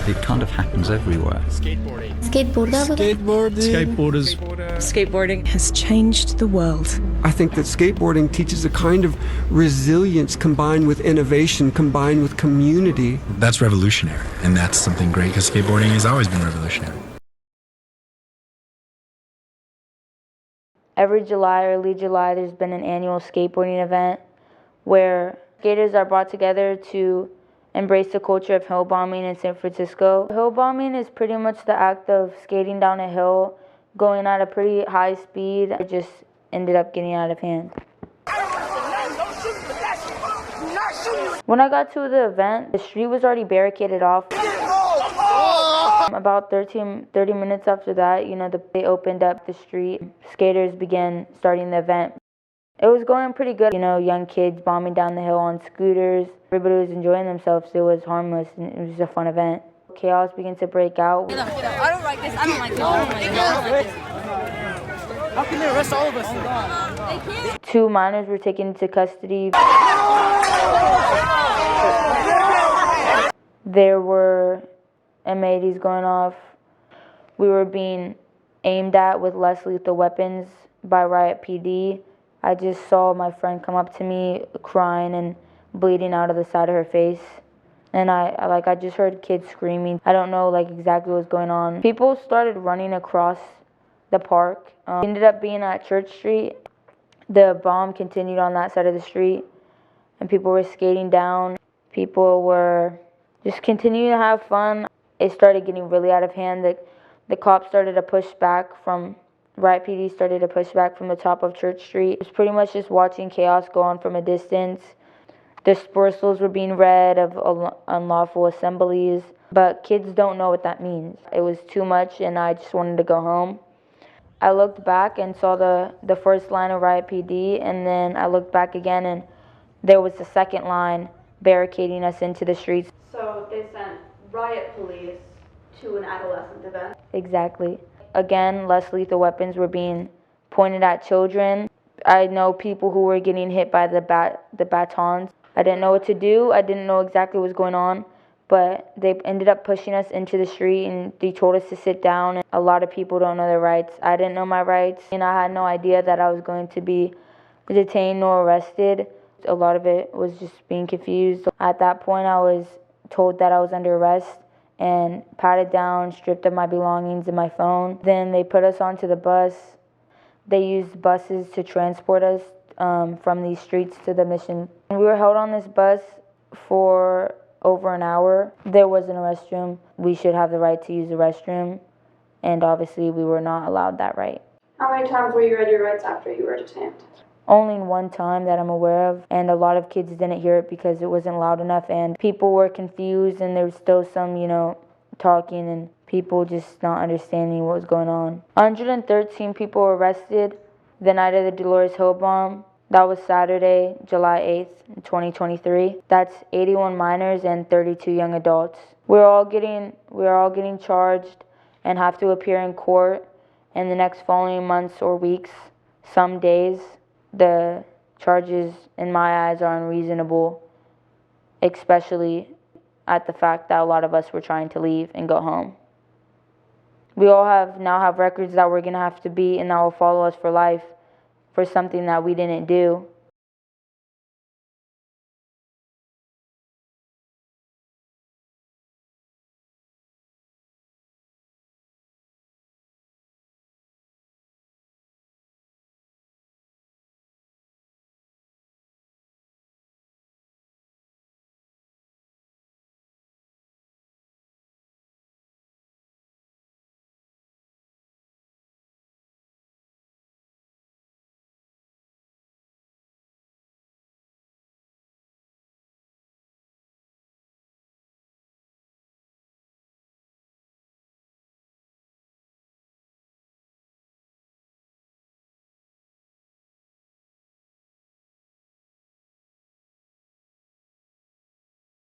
It kind of happens everywhere. Skateboarders. Skateboarding has changed the world. I think that skateboarding teaches a kind of resilience combined with innovation, combined with community. That's revolutionary, and that's something great because skateboarding has always been revolutionary. Every July, early July, there's been an annual skateboarding event where skaters are brought together to embrace the culture of hill bombing in San Francisco. Hill bombing is pretty much the act of skating down a hill, going at a pretty high speed. It just ended up getting out of hand. When I got to the event, the street was already barricaded off. About 30 minutes after that, they opened up the street. Skaters began starting the event. It was going pretty good, young kids bombing down the hill on scooters. Everybody was enjoying themselves. It was harmless, and it was a fun event. Chaos began to break out. I don't like this. I don't like this. I don't like this. I don't like this. How can they arrest all of us? They can't. 2 minors were taken into custody. There were M80s going off. We were being aimed at with less lethal weapons by Riot PD. I just saw my friend come up to me crying and bleeding out of the side of her face. And I just heard kids screaming. I don't know exactly what's going on. People started running across the park. We ended up being at Church Street. The bomb continued on that side of the street, and people were skating down. People were just continuing to have fun. It started getting really out of hand. The cops started to push back from Riot PD started to push back from the top of Church Street. It was pretty much just watching chaos go on from a distance. Dispersals were being read of unlawful assemblies, but kids don't know what that means. It was too much, and I just wanted to go home. I looked back and saw the first line of Riot PD, and then I looked back again, and there was the second line barricading us into the streets. So they sent riot police to an adolescent event? Exactly. Again, less lethal weapons were being pointed at children. I know people who were getting hit by the batons. I didn't know what to do. I didn't know exactly what was going on, but they ended up pushing us into the street, and they told us to sit down. And a lot of people don't know their rights. I didn't know my rights, and I had no idea that I was going to be detained nor arrested. A lot of it was just being confused. At that point, I was told that I was under arrest and patted down, stripped of my belongings and my phone. Then they put us onto the bus. They used buses to transport us from these streets to the mission. We were held on this bus for over an hour. There wasn't a restroom. We should have the right to use the restroom, and obviously we were not allowed that right. How many times were you read your rights after you were detained? Only one time that I'm aware of, and a lot of kids didn't hear it because it wasn't loud enough, and people were confused, and there was still some, talking, and people just not understanding what was going on. 113 people were arrested the night of the Dolores Hill bomb. That was Saturday, July 8th, 2023. That's 81 minors and 32 young adults. We're all getting charged and have to appear in court in the next following months or weeks, some days. The charges, in my eyes, are unreasonable, especially at the fact that a lot of us were trying to leave and go home. We all now have records that we're going to have to beat, and that will follow us for life for something that we didn't do.